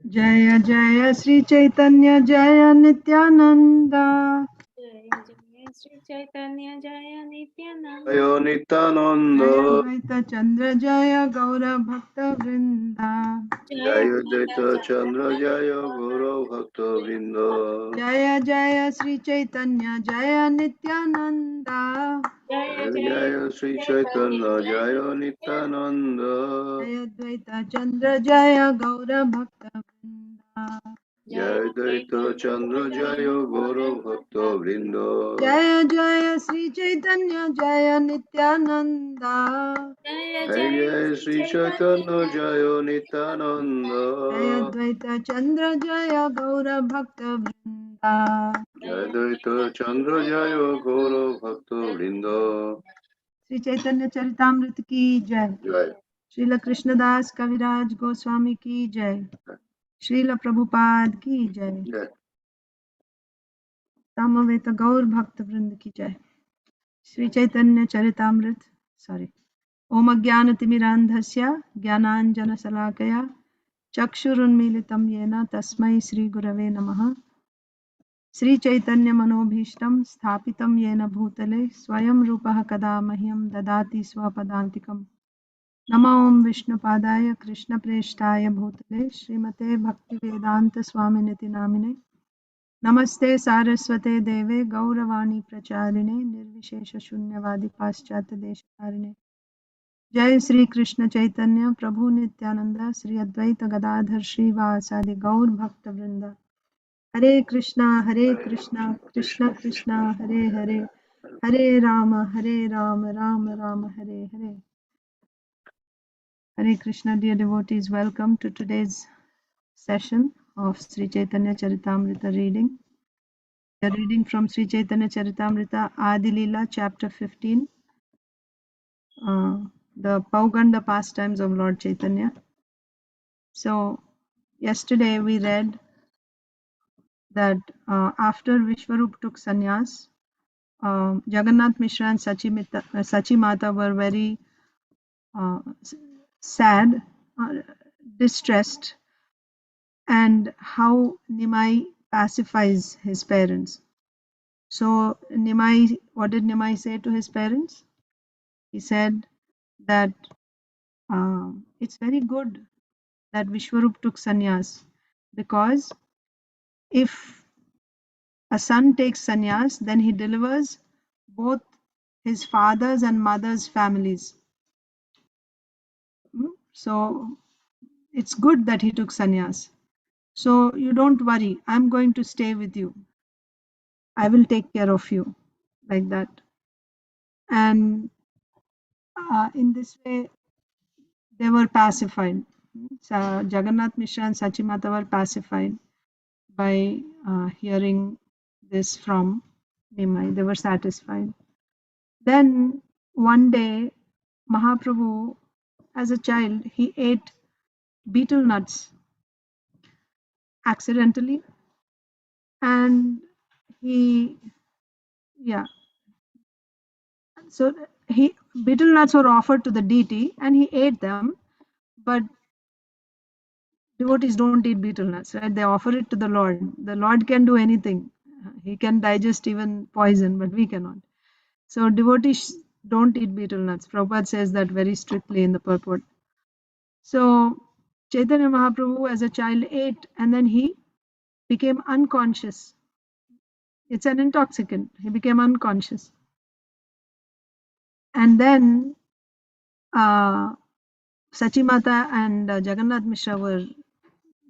Jaya Jaya Sri Caitanya Jaya Nityananda. Jaya Jaya Sri Caitanya Jaya Nityananda. Jaya Nityananda. Jaya Dvaita Chandra Jaya Gaura Bhakta Vrinda. Jaya Dvaita Chandra Jaya Guru Bhakta Vrinda. Jaya Jaya Sri Chaitanya Jaya Nityananda. Jaya Jaya Jaya Jaya Sri Sri Caitanya Chaitanya Jaya Jaya Nityananda. Jaya Dvaita Chandra Jaya Gaura Bhakta Vrinda. Jaya Dvaita Chandra Jaya Guru Bhakta Vrinda. Jaya Jaya Sri Chaitanya Jaya Nityananda. Jaya Jaya Jaya Jaya Sri Sri Caitanya Chaitanya Jaya Jaya Nityananda. Dvaita Chandra Jaya Gaura Bhakta Vrinda. Jaya Dvaita Chandra Jaya Guru Bhakta Vrinda. Shri Chaitanya Charitamrita की जय। Jaya. Srila Krishnadas कविराज गोस्वामी की जय। श्रील प्रभुपाद की जय। Jaya. समवेत गौर भक्त वृंद की जय। श्री चैतन्य चरितामृत सॉरी। ओम अज्ञानतिमिरान्धस्य ज्ञानाञ्जनशलाकया चक्षुरुन्मीलितं येन तस्मै श्री गुरवे नमः। श्री चैतन्य मनोभीष्टं स्थापितं येन भूतले स्वयं रूपः कदा मह्यं ददाति स्वपदान्तिकम्। नमो ओम विष्णुपादाय कृष्णप्रेष्ठाय भूतले श्रीमते भक्तिवेदांत स्वामिनिति नामिने नमस्ते सारस्वते देवे गौरवाणी प्रचारिणे निर्विशेष शून्यवादी पाश्चात्य देशतारिणे। जय श्री कृष्ण चैतन्य प्रभु नित्यानंद श्री अद्वैत गदाधर श्रीवासादि गौर भक्त वृंद। हरे कृष्णा कृष्ण कृष्णा हरे हरे, हरे Ram Ram Ram Hare Hare. Hare Krishna, dear devotees, welcome to today's session of Sri Chaitanya Charitamrita reading. We are reading from Sri Chaitanya Charitamrita Adi Leela, chapter 15, the Pauganda pastimes of Lord Chaitanya. So, yesterday we read that after Vishwarup took sannyas, Jagannath Mishra and Sachi Mata were very sad, distressed, and how Nimai pacifies his parents. So Nimai, what did Nimai say to his parents? He said that it's very good that Vishwarup took sannyas, because if a son takes sannyas, then he delivers both his father's and mother's families. So it's good that he took sannyas. So you don't worry, I'm going to stay with you. I will take care of you, like that. And in this way, they were pacified. So Jagannath Mishra and Sachimata were pacified by hearing this from Nimai. They were satisfied. Then one day, Mahaprabhu, as a child, he ate betel nuts accidentally, and he, yeah, so he betel nuts were offered to the deity, and he ate them, but devotees don't eat betel nuts, right? They offer it to the Lord. The Lord can do anything. He can digest even poison, but we cannot. So devotees don't eat betel nuts. Prabhupada says that very strictly in the purport. So Chaitanya Mahaprabhu as a child ate, and then he became unconscious. It's an intoxicant. He became unconscious. And then Sachimata and Jagannath Mishra were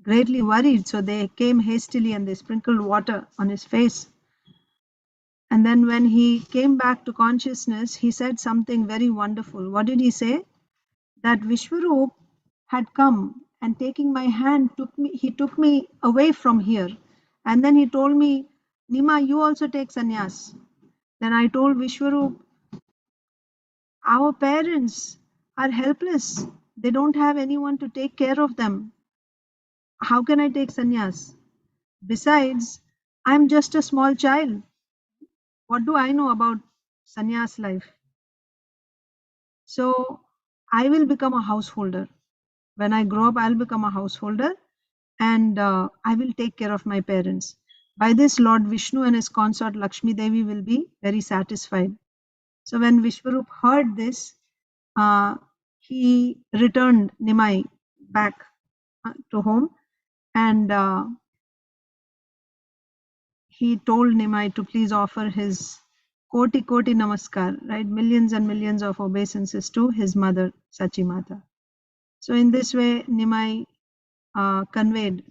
greatly worried, so they came hastily and they sprinkled water on his face. And then when he came back to consciousness, he said something very wonderful. What did he say? That Vishwarup had come and taking my hand, he took me away from here. And then he told me, Nima, you also take sannyas. Then I told Vishwarup, our parents are helpless. They don't have anyone to take care of them. How can I take sannyas? Besides, I'm just a small child. What do I know about sannyas life? So I will become a householder. When I grow up, I'll become a householder, and I will take care of my parents. By this, Lord Vishnu and his consort Lakshmi Devi will be very satisfied. So when Vishwarup heard this, he returned Nimai back to home, and he told Nimai to please offer his koti koti namaskar, right? Millions and millions of obeisances to his mother, Sachimata. So in this way, Nimai conveyed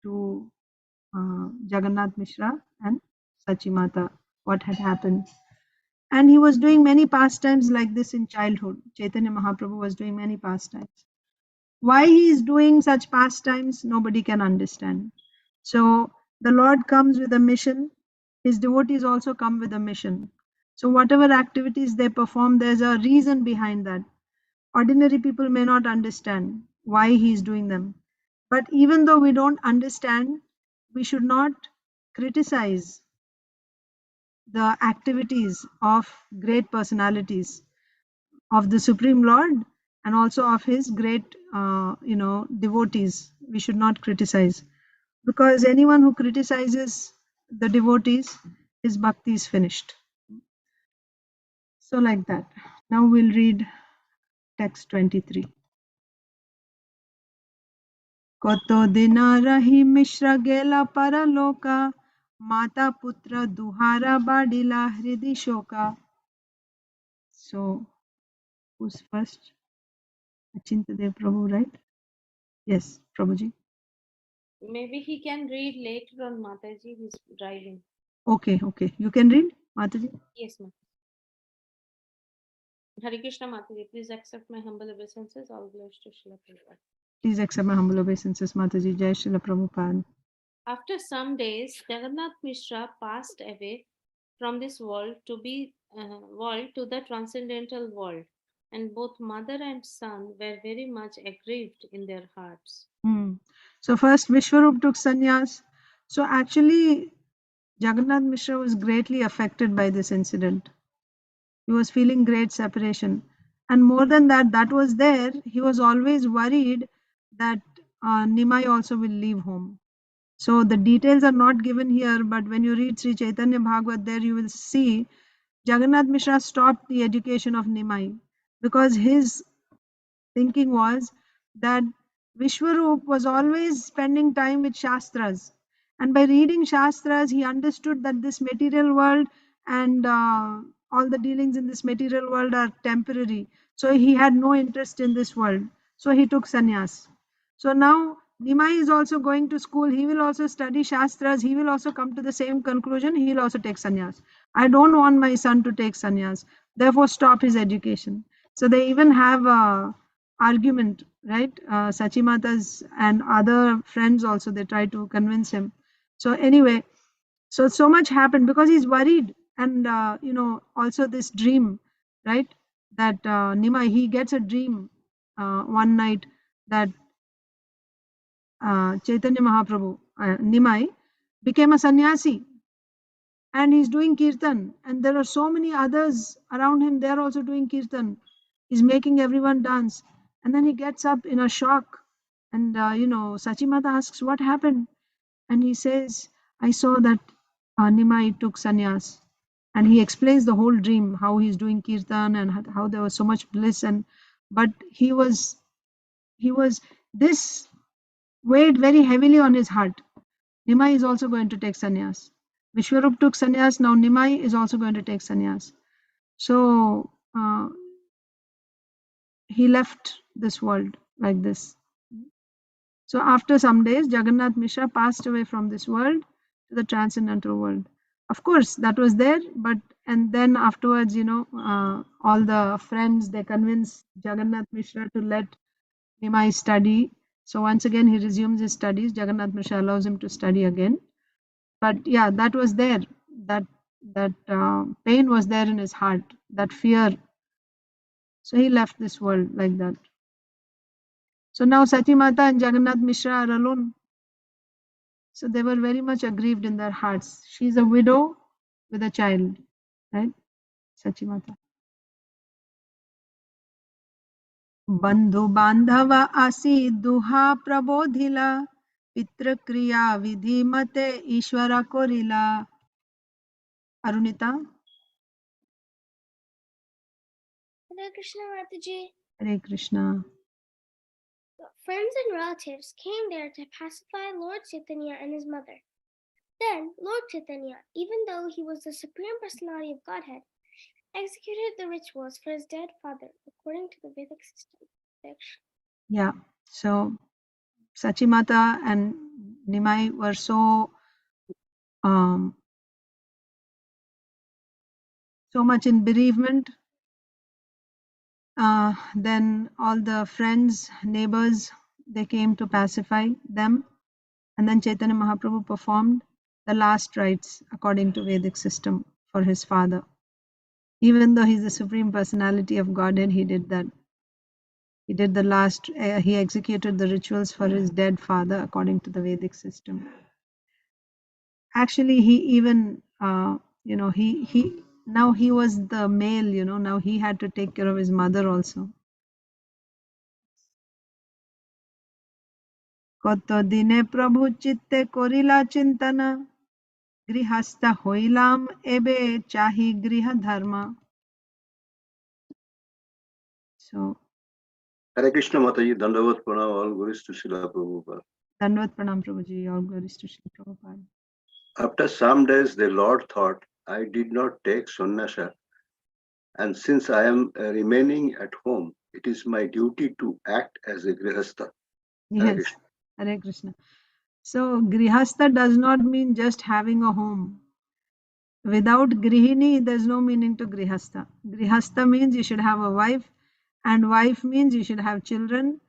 to Jagannath Mishra and Sachimata what had happened. And he was doing many pastimes like this in childhood. Chaitanya Mahaprabhu was doing many pastimes. Why he is doing such pastimes, nobody can understand. So the Lord comes with a mission. His devotees also come with a mission. So whatever activities they perform, there's a reason behind that. Ordinary people may not understand why he is doing them. But even though we don't understand, we should not criticize the activities of great personalities of the Supreme Lord and also of his great, devotees. We should not criticize, because anyone who criticizes the devotees, his bhakti is finished. So like that. Now we'll read text 23. Koto dina rahi mishra gela paraloka, mata putra duhara badila hridi shoka. So who's first? Achintadev Prabhu, right? Yes, Prabhuji. Maybe he can read later on, Mataji. He's driving. Okay. You can read, Mataji. Yes, ma'am. Hare Krishna, Mataji. Please accept my humble obeisances. All glories to Srila Prabhupada. Please accept my humble obeisances, Mataji. Jai Srila Prabhupada. After some days, Jagannath Mishra passed away from this world to the transcendental world, and both mother and son were very much aggrieved in their hearts. So first Vishwarup took sannyas. So actually Jagannath Mishra was greatly affected by this incident. He was feeling great separation. And more than that, that was there. He was always worried that Nimai also will leave home. So the details are not given here, but when you read Sri Chaitanya Bhagavat, there you will see Jagannath Mishra stopped the education of Nimai because his thinking was that Vishwarup was always spending time with Shastras. And by reading Shastras, he understood that this material world and all the dealings in this material world are temporary. So he had no interest in this world. So he took sannyas. So now Nimai is also going to school. He will also study Shastras. He will also come to the same conclusion. He will also take sannyas. I don't want my son to take sannyas. Therefore, stop his education. So they even have a argument, right? Sachimata's and other friends also, they try to convince him. So anyway, so much happened because he's worried. And also this dream, right? That Nimai, he gets a dream one night that Chaitanya Mahaprabhu, Nimai, became a sannyasi and he's doing kirtan, and there are so many others around him, they're also doing kirtan. He's making everyone dance, and then he gets up in a shock, and Sachimata asks what happened, and he says, I saw that Nimai took sannyas, and he explains the whole dream, how he's doing kirtan and how there was so much bliss, and but he was this weighed very heavily on his heart. Nimai is also going to take sannyas. Vishwarup took sannyas, now Nimai is also going to take sannyas. So he left this world like this. So after some days, Jagannath Mishra passed away from this world to the transcendental world. Of course, that was there, and then afterwards, all the friends, they convinced Jagannath Mishra to let Nimai study. So once again, he resumes his studies. Jagannath Mishra allows him to study again. But yeah, that was there. That pain was there in his heart, that fear. So he left this world like that. So now Sachimata and Jagannath Mishra are alone. So they were very much aggrieved in their hearts. She is a widow with a child, right? Sachimata. बंधु बांधव आसी दुहा प्रबोधिला Pitrakrya vidhi mate Ishvara korila. Arunita. Hare Krishna Mataji. Hare Krishna. Friends and relatives came there to pacify Lord Chaitanya and his mother. Then Lord Chaitanya, even though he was the Supreme Personality of Godhead, executed the rituals for his dead father according to the Vedic system. Yeah. So Sachimata and Nimai were so much in bereavement. Then all the friends, neighbors, they came to pacify them. And then Chaitanya Mahaprabhu performed the last rites according to Vedic system for his father. Even though he's the Supreme Personality of Godhead, he did that. He did the last, he executed the rituals for his dead father according to the Vedic system. Actually, he even, now he was the male, now he had to take care of his mother also. Koto dine Prabhu chitte korila chintana, grihasta hoilam ebe chahi griha dharma. So, Hare Krishna Mataji, Dandavat Pranam, all glories to Srila Prabhupada. Dandavat Pranam Prabhuji, all glories to Srila Prabhupada. After some days, the Lord thought, I did not take sannyasa, and since I am remaining at home, it is my duty to act as a grihastha. Hare Yes, Krishna. Hare Krishna. So, grihastha does not mean just having a home. Without grihini, there's no meaning to grihastha. Grihastha means you should have a wife, and wife means you should have children,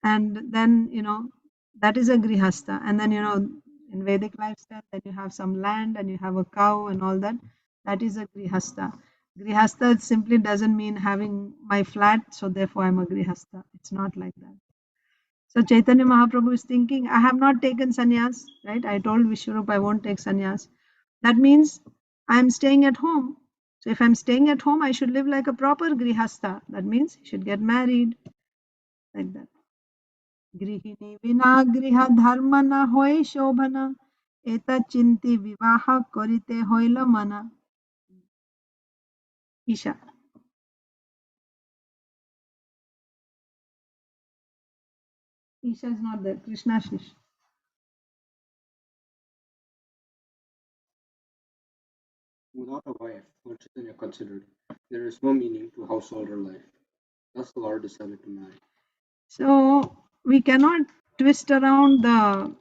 and then, that is a grihastha. And then, in Vedic lifestyle, then you have some land and you have a cow and all that. That is a grihastha. Grihastha simply doesn't mean having my flat, so therefore I'm a grihastha. It's not like that. So Chaitanya Mahaprabhu is thinking, I have not taken sannyas, right? I told Vishwarup I won't take sannyas. That means I'm staying at home. So if I'm staying at home, I should live like a proper grihastha. That means you should get married, like that. Grihini vina griha dharma na hoy shobhana, eta chinti vivaha korite hoila mana. Isha. Isha is not there. Krishna Shish. Without a wife, Lord Chaitanya considered, there is no meaning to householder life. Thus the Lord decided to marry. So we cannot twist around the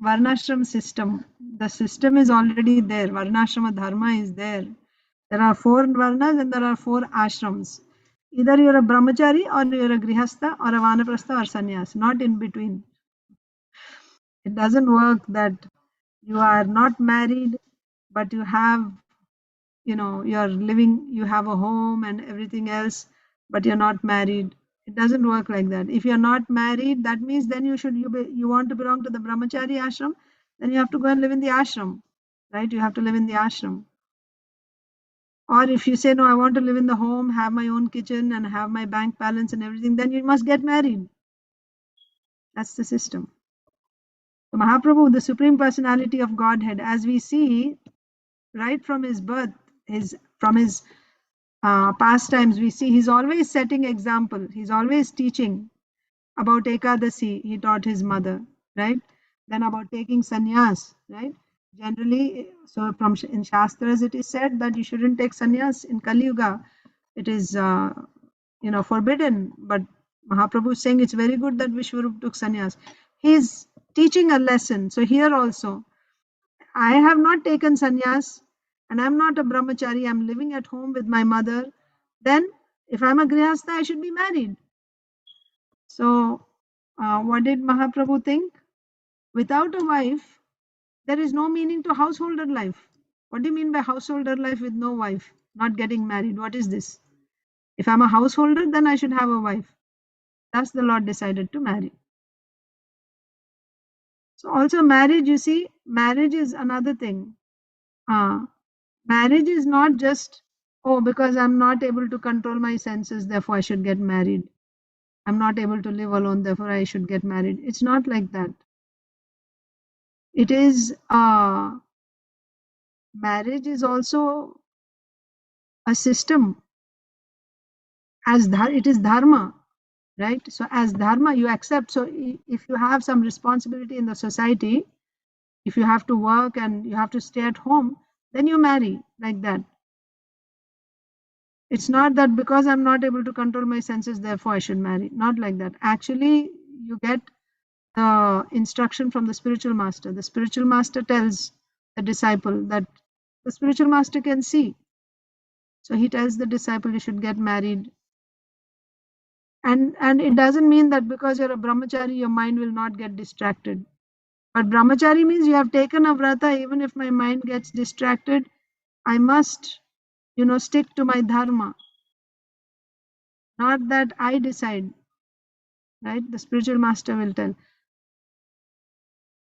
Varnashram system. The system is already there. Varnashrama dharma is there. There are 4 Varnas and there are 4 ashrams. Either you're a brahmachari or you're a grihastha or a vanaprastha or sannyas, not in between. It doesn't work that you are not married, but you have, you're living, you have a home and everything else, but you're not married. It doesn't work like that. If you're not married, that means then you want to belong to the brahmachari ashram, then you have to go and live in the ashram, right? You have to live in the ashram. Or if you say, no, I want to live in the home, have my own kitchen and have my bank balance and everything, then you must get married. That's the system. So Mahaprabhu, the Supreme Personality of Godhead, as we see right from his birth, from his pastimes, we see he's always setting example. He's always teaching about Ekadasi. He taught his mother, right? Then about taking sannyas, right? Generally, so in Shastras, it is said that you shouldn't take sannyas in Kali Yuga. It is, forbidden. But Mahaprabhu is saying it's very good that Vishwarup took sannyas. He's teaching a lesson. So here also, I have not taken sannyas and I'm not a brahmachari. I'm living at home with my mother. Then, if I'm a grihastha, I should be married. So, what did Mahaprabhu think? Without a wife, there is no meaning to householder life. What do you mean by householder life with no wife, not getting married? What is this? If I'm a householder, then I should have a wife. Thus, the Lord decided to marry. So, also marriage, you see, marriage is another thing. Marriage is not just, oh, because I'm not able to control my senses, therefore I should get married. I'm not able to live alone, therefore I should get married. It's not like that. It is marriage is also a system, as it is dharma, right? So as dharma you accept. So if you have some responsibility in the society, if you have to work and you have to stay at home, then you marry like that. It's not that because I'm not able to control my senses, therefore I should marry. Not like that. Actually, you get the instruction from the spiritual master. The spiritual master tells the disciple that the spiritual master can see. So he tells the disciple you should get married. And it doesn't mean that because you're a brahmachari, your mind will not get distracted. But brahmachari means you have taken a vrata, even if my mind gets distracted, I must, stick to my dharma. Not that I decide, right? The spiritual master will tell.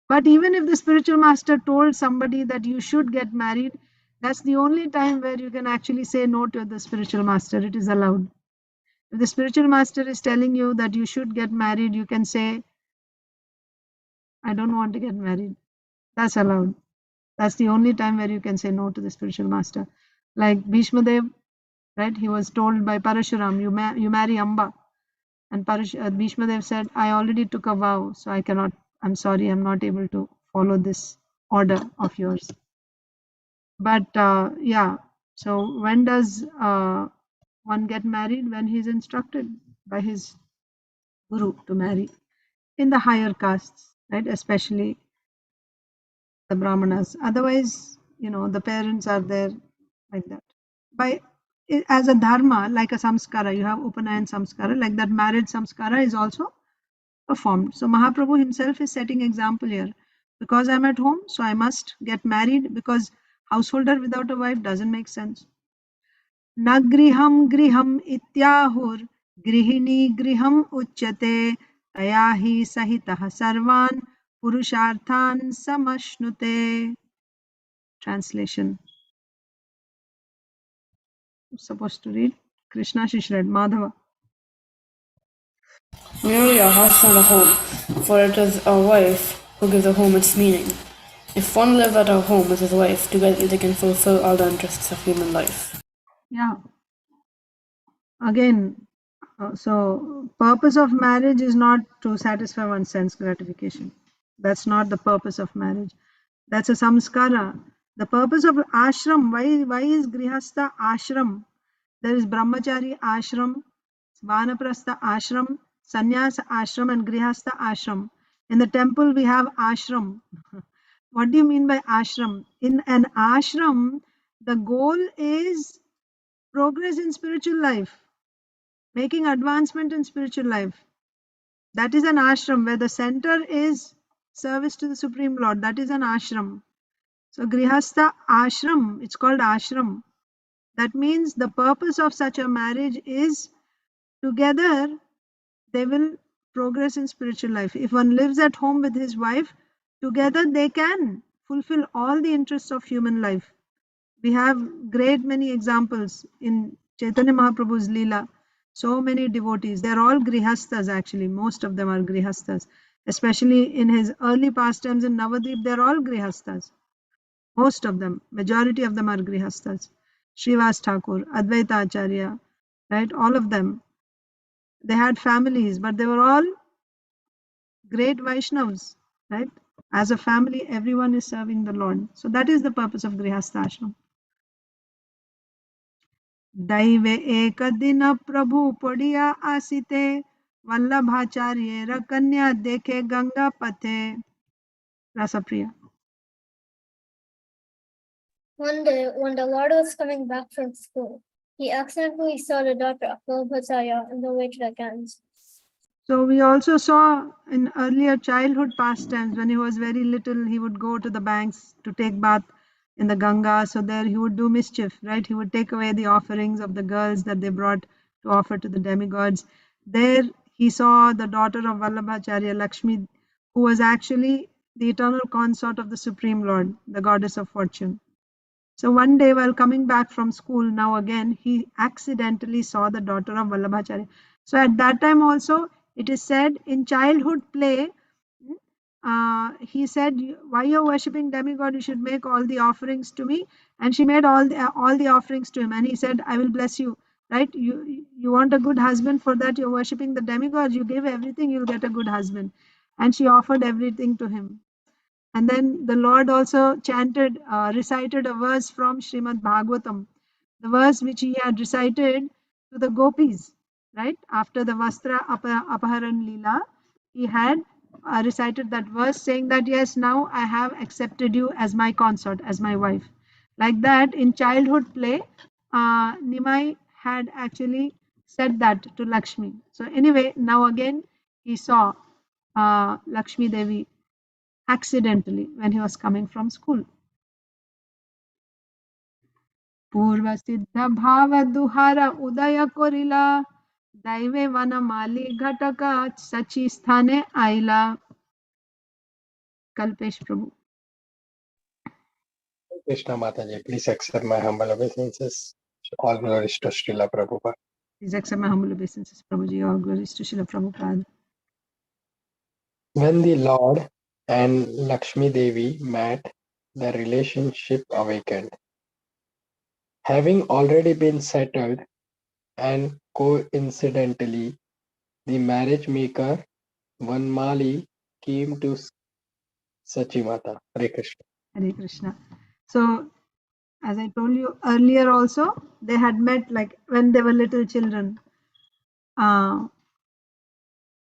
But even if the spiritual master told somebody that you should get married, that's the only time where you can actually say no to the spiritual master. It is allowed. If the spiritual master is telling you that you should get married, you can say, I don't want to get married. That's allowed. That's the only time where you can say no to the spiritual master. Like Bhishma Dev, right? He was told by Parashuram, you marry Amba. And Bhishma Dev said, I already took a vow, so I cannot, I'm sorry, I'm not able to follow this order of yours. But yeah, so when does one get married? When he's instructed by his guru to marry in the higher castes, right? Especially the Brahmanas. Otherwise, the parents are there like that. By as a dharma, like a samskara, you have Upanayan samskara, like that marriage samskara is also performed. So Mahaprabhu himself is setting example here. Because I'm at home, so I must get married, because householder without a wife doesn't make sense. न गृहं गृहम् इत्याहुर् गृहिणी गृहम् उच्यते तया हि सहितः सर्वान् पुरुषार्थान् समश्नुते. Translation. I'm supposed to read. Krishna she read. Madhava. Merely a house not a home, for it is a wife who gives a home its meaning. If one lives at a home with his wife, together they can fulfill all the interests of human life. Yeah. Again, so purpose of marriage is not to satisfy one's sense gratification. That's not the purpose of marriage. That's a samskara. The purpose of ashram, why is grihastha ashram? There is brahmachari ashram, vanaprastha ashram, sannyasa ashram, and grihastha ashram. In the temple we have ashram. What do you mean by ashram? In an ashram, the goal is progress in spiritual life, making advancement in spiritual life. That is an ashram, where the center is service to the Supreme Lord. That is an ashram. So grihastha ashram, it's called ashram. That means the purpose of such a marriage is together they will progress in spiritual life. If one lives at home with his wife, together they can fulfill all the interests of human life. We have great many examples in Chaitanya Mahaprabhu's Leela. So many devotees, they're all grihasthas actually. Most of them are grihasthas. Especially in his early pastimes in Navadvip, they're all grihasthas. Most of them, majority of them are grihasthas. Srivas Thakur, Advaita Acharya, right? All of them. They had families, but they were all great Vaishnavas, right? As a family, everyone is serving the Lord. So that is the purpose of Grihastha Ashram. दैवे एक दिन प्रभु पड़िया आसिते वल्लभाचार्य कन्या देखे गंगा पथे. Rasapriya. One day, when the Lord was coming back from school, he accidentally saw the daughter of Vallabhacharya on the way to the Ganges. So we also saw in earlier childhood pastimes, when he was very little, he would go to the banks to take bath in the Ganga. So there he would do mischief, right? He would take away the offerings of the girls that they brought to offer to the demigods. There he saw the daughter of Vallabhacharya, Lakshmi, who was actually the eternal consort of the Supreme Lord, the goddess of fortune. So one day while coming back from school, now again, he accidentally saw the daughter of Vallabhacharya. So at that time also, it is said in childhood play, he said, why you're worshipping demigod, you should make all the offerings to me. And she made all the offerings to him, and he said, I will bless you. Right? You want a good husband, for that you're worshipping the demigod, you give everything, you'll get a good husband. And she offered everything to him. And then the Lord also recited a verse from Srimad Bhagavatam, the verse which he had recited to the gopis, right? After the Vastra Apaharan Leela, he had recited that verse saying that, yes, now I have accepted you as my consort, as my wife. Like that, in childhood play, Nimai had actually said that to Lakshmi. So anyway, now again, he saw Lakshmi Devi accidentally when he was coming from school. Purva Siddha Bhava Duhara Udaya Korila Daive Vanamali Ghataka Sachi Sthane Aila. Kalpesh Prabhu. Krishna Mataji, please accept my humble obeisances. All glories to Srila Prabhupada. Please accept my humble obeisances, Prabhuji. All glories to Srila Prabhupada. When the Lord and Lakshmi Devi met, the relationship awakened. Having already been settled, and coincidentally, the marriage maker Vanmali came to Sachimata. Hare Krishna. Hare Krishna. So, as I told you earlier also, they had met like when they were little children.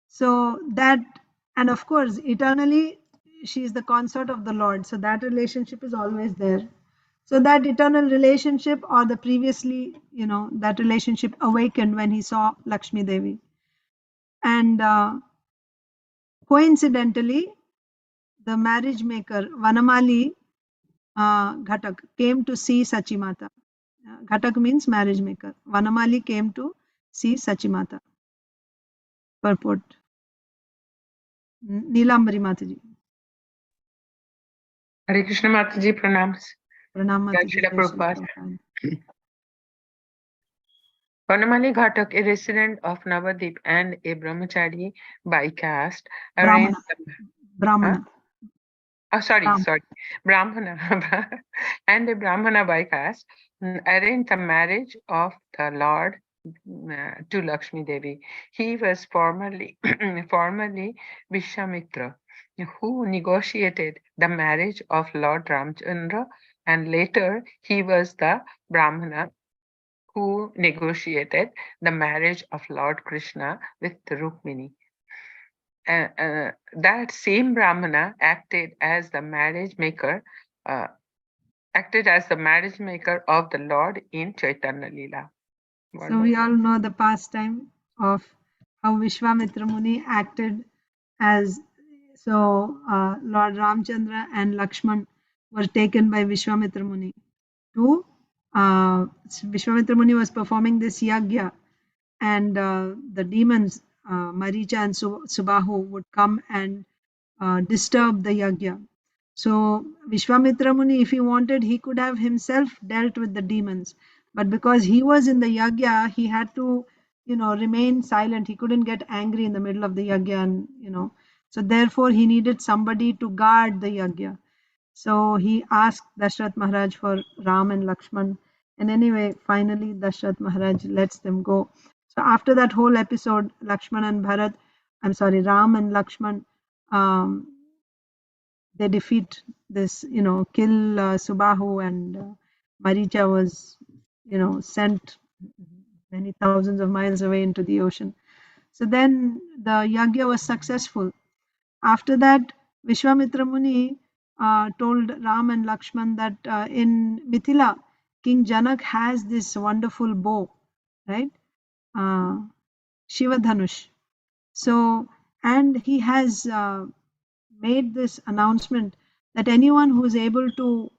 So that, and of course, eternally, she is the consort of the Lord. So that relationship is always there. So that eternal relationship, or the previously, that relationship awakened when he saw Lakshmi Devi. And coincidentally, the marriage maker, Vanamali Ghatak, came to see Sachimata. Ghatak means marriage maker. Vanamali came to see Sachimata. Purport. Neelambari Mataji. Hare Krishna Mataji, pranams. Pranam Jai Mataji. Srila Prabhupada. Vanamali Ghatak, a resident of Navadip and a brahmachari by caste, arranged Brahmana. Brahmana and a Brahmana by caste arranged the marriage of the Lord to Lakshmi Devi. He was formerly Vishwamitra, who negotiated the marriage of Lord Ramchandra, and later he was the Brahmana who negotiated the marriage of Lord Krishna with Rukmini. That same Brahmana acted as the marriage maker of the Lord in Chaitanya Leela. So we all know the pastime of how Vishwamitra Muni acted as, Lord Ramchandra and Lakshman were taken by Vishwamitra Muni to, Vishwamitra Muni was performing this yagya, and the demons, Maricha and Subahu, would come and disturb the yagya. So Vishwamitra Muni, if he wanted, he could have himself dealt with the demons. But because he was in the yagya, he had to, remain silent. He couldn't get angry in the middle of the yagya, and so therefore he needed somebody to guard the yagya. So he asked Dashrath Maharaj for Ram and Lakshman. And anyway, finally Dashrath Maharaj lets them go. So after that whole episode, Ram and Lakshman, they defeat this, kill Subahu, and Maricha was, sent many thousands of miles away into the ocean. So then the yagya was successful. After that, Vishwamitra Muni told Ram and Lakshman that in Mithila, King Janak has this wonderful bow, right? Shiva Dhanush. So, and he has made this announcement that anyone who is able to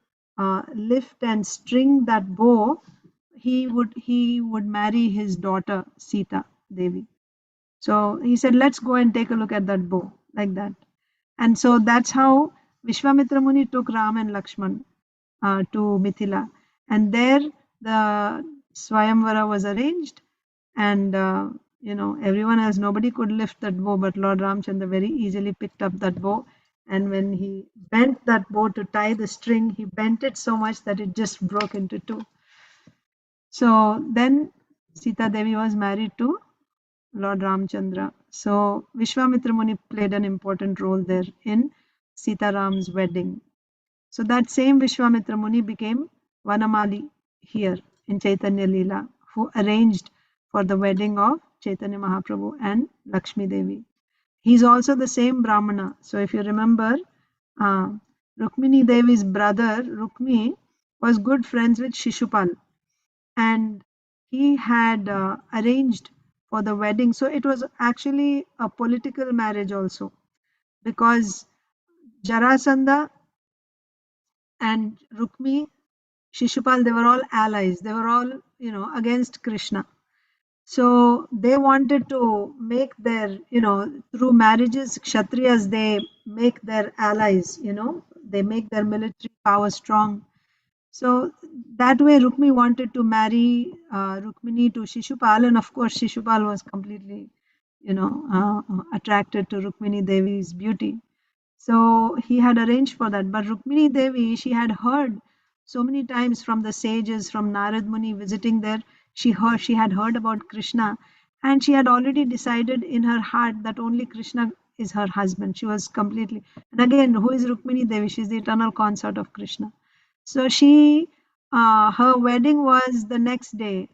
lift and string that bow, he would marry his daughter Sita Devi. So he said, let's go and take a look at that bow, like that. And so that's how Vishwamitra Muni took Ram and Lakshman to Mithila. And there the Swayamvara was arranged, and everyone else, nobody could lift that bow, but Lord Ramchandra very easily picked up that bow And when he bent that bow to tie the string, he bent it so much that it just broke into two. So then Sita Devi was married to Lord Ramchandra. So Vishwamitra Muni played an important role there in Sita Ram's wedding. So that same Vishwamitra Muni became Vanamali here in Chaitanya Leela, who arranged for the wedding of Chaitanya Mahaprabhu and Lakshmi Devi. He's also the same Brahmana. So if you remember, Rukmini Devi's brother, Rukmi, was good friends with Shishupal, and he had arranged for the wedding. So it was actually a political marriage also, because Jarasandha and Rukmi, Shishupal, they were all allies. They were all, against Krishna. So they wanted to make their, through marriages, Kshatriyas, they make their allies, they make their military power strong. So that way Rukmi wanted to marry Rukmini to Shishupal, and of course Shishupal was completely, attracted to Rukmini Devi's beauty. So he had arranged for that. But Rukmini Devi, she had heard so many times from the sages, from Narad Muni visiting there, she had heard about Krishna, and she had already decided in her heart that only Krishna is her husband. She was completely, and again, who is Rukmini Devi? She's the eternal consort of Krishna. So her wedding was the next day.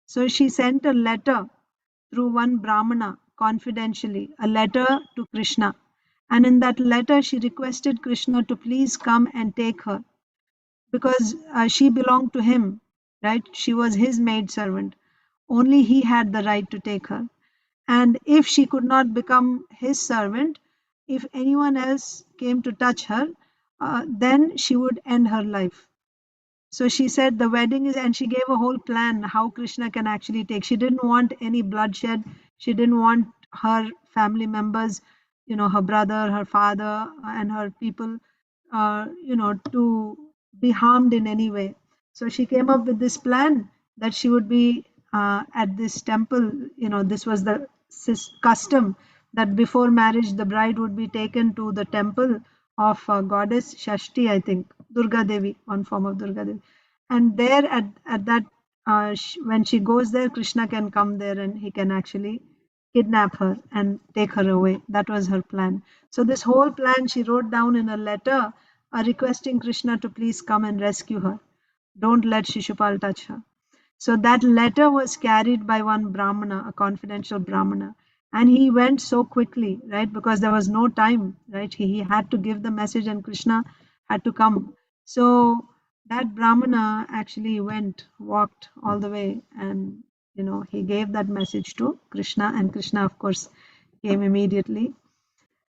So she sent a letter through one Brahmana confidentially, a letter to Krishna. And in that letter, she requested Krishna to please come and take her, because she belonged to him, right? She was his maid servant. Only he had the right to take her. And if she could not become his servant, if anyone else came to touch her, then she would end her life. So she said the wedding is, and she gave a whole plan how Krishna can actually take. She didn't want any bloodshed. She didn't want her family members, her brother, her father, and her people, to be harmed in any way. So she came up with this plan that she would be at this temple. This was the custom that before marriage, the bride would be taken to the temple of goddess Shashti, I think, Durga Devi, one form of Durga Devi. And there at that, when she goes there, Krishna can come there and he can actually kidnap her and take her away. That was her plan. So this whole plan she wrote down in a letter, requesting Krishna to please come and rescue her. Don't let Shishupal touch her. So that letter was carried by one Brahmana, a confidential Brahmana. And he went so quickly, right? Because there was no time, right? He had to give the message and Krishna had to come. So that Brahmana actually walked all the way, and he gave that message to Krishna, and Krishna, of course, came immediately.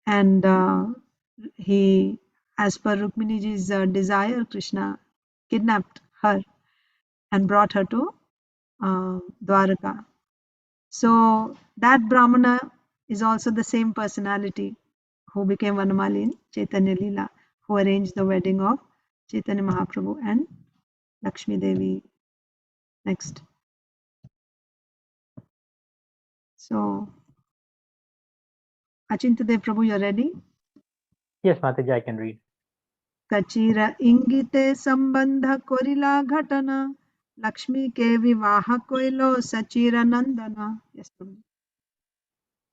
And he, as per Rukminiji's desire, Krishna kidnapped her and brought her to Dwaraka. So that Brahmana is also the same personality who became Vanamali in Chaitanya Leela, who arranged the wedding of Chaitanya Mahaprabhu and Lakshmi Devi. Next. So, Achintadev Prabhu, you're ready? Yes, Mataji, I can read. Sachira ingite sambandha korila ghatana, Lakshmi ke vivaha koilo Sachira nandana. Yes, Prabhu.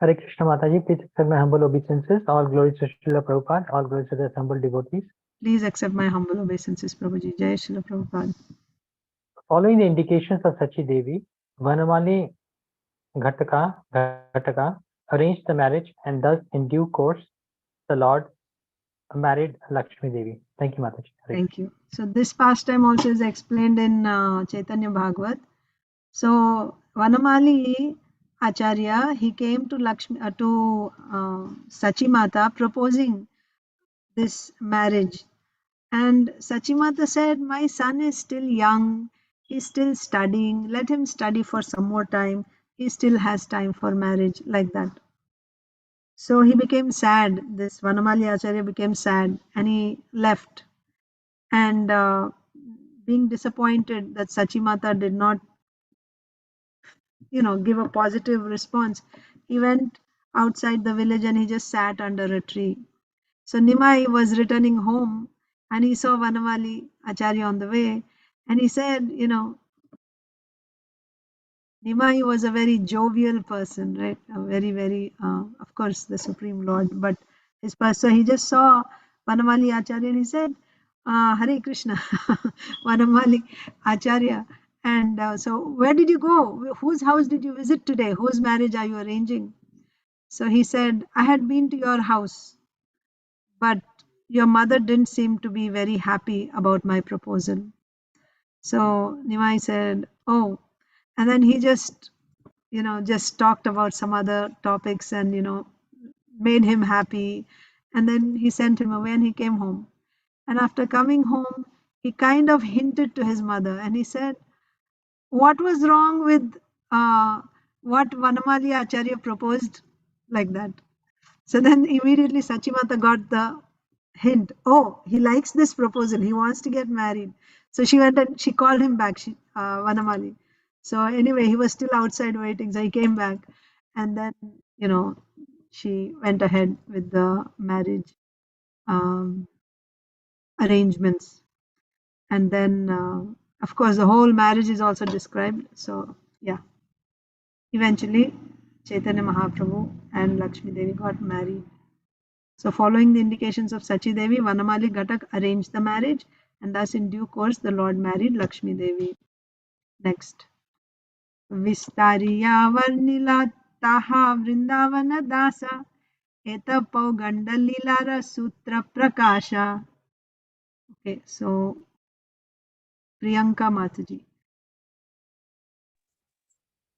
Hare Krishna Mataji, please accept my humble obeisances. All glories to Srila Prabhupada, all glories to the humble devotees. Please accept my humble obeisances, Prabhuji. Jai Srila Prabhupada. Following the indications of Sachi Devi, Vanamali Ghataka arranged the marriage, and thus in due course the Lord married Lakshmi Devi. Thank you, Mataji. Thank you. So this pastime also is explained in Chaitanya Bhagavat. So Vanamali Acharya, he came to Sachimata proposing this marriage, and Sachimata said, "My son is still young. He's still studying. Let him study for some more time. He still has time for marriage," like that. So he became sad. This Vanamali Acharya became sad, and he left. And being disappointed that Sachimata did not, give a positive response, he went outside the village and he just sat under a tree. So Nimai was returning home and he saw Vanamali Acharya on the way, and he said, Nimai was a very jovial person, right? A very, very, of course, the Supreme Lord, but his person. So he just saw Vanamali Acharya and he said, Hare Krishna, Vanamali Acharya. And so, where did you go? Whose house did you visit today? Whose marriage are you arranging? So he said, I had been to your house, but your mother didn't seem to be very happy about my proposal. So Nimai said, oh, and then he just talked about some other topics and, made him happy. And then he sent him away and he came home. And after coming home, he kind of hinted to his mother and he said, what was wrong with what Vanamali Acharya proposed, like that. So then immediately Sachimata got the hint. Oh, he likes this proposal. He wants to get married. So she went and she called him back, Vanamali. So anyway, he was still outside waiting. So he came back. And then, she went ahead with the marriage arrangements. And then, of course, the whole marriage is also described. So, yeah. Eventually, Chaitanya Mahaprabhu and Lakshmi Devi got married. So, following the indications of Sachi Devi, Vanamali Ghatak arranged the marriage, and thus in due course the Lord married Lakshmi Devi. Next. Vistariya Varnila Taha Vrindavana Dasa Eta Paugandalilara Sutra Prakasha. Okay, so Priyanka Mataji.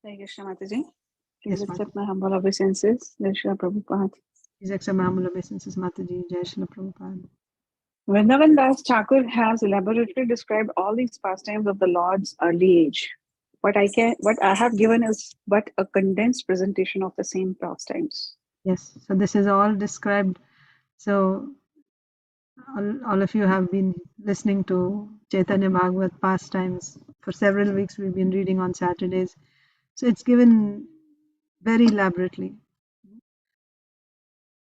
Hare Krishna Mataji. Yes, Please accept my humble obeisances. Jai Shri Prabhupada. Please accept my humble obeisances, Mataji. Jai Shri Prabhupada. Vrindavan Das Thakur has elaborately described all these pastimes of the Lord's early age. What I have given is but a condensed presentation of the same pastimes. Yes, so this is all described. So all of you have been listening to Chaitanya Bhagavat pastimes for several weeks. We've been reading on Saturdays. So it's given very elaborately.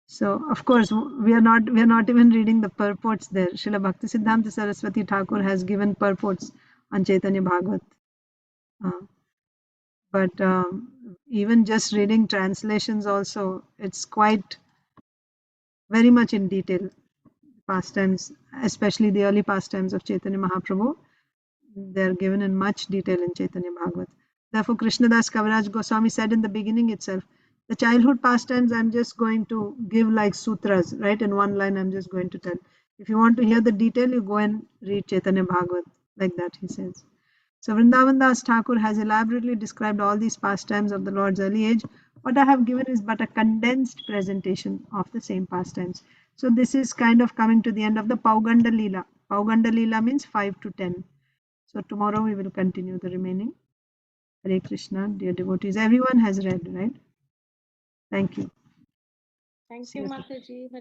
So of course we are not even reading the purports there. Srila Bhaktisiddhanta Saraswati Thakur has given purports on Chaitanya Bhagavat. But even just reading translations also, it's quite very much in detail. Pastimes, especially the early pastimes of Chaitanya Mahaprabhu, they're given in much detail in Chaitanya Bhagavat. Therefore, Krishnadas Kaviraj Goswami said in the beginning itself, the childhood pastimes I'm just going to give like sutras, right? In one line, I'm just going to tell. If you want to hear the detail, you go and read Chaitanya Bhagavat, like that, he says. So Vrindavan Das Thakur has elaborately described all these pastimes of the Lord's early age. What I have given is but a condensed presentation of the same pastimes. So this is kind of coming to the end of the Pauganda Leela. Pauganda Leela means 5 to 10. So tomorrow we will continue the remaining. Hare Krishna, dear devotees. Everyone has read, right? Thank you. Thank you, Mataji.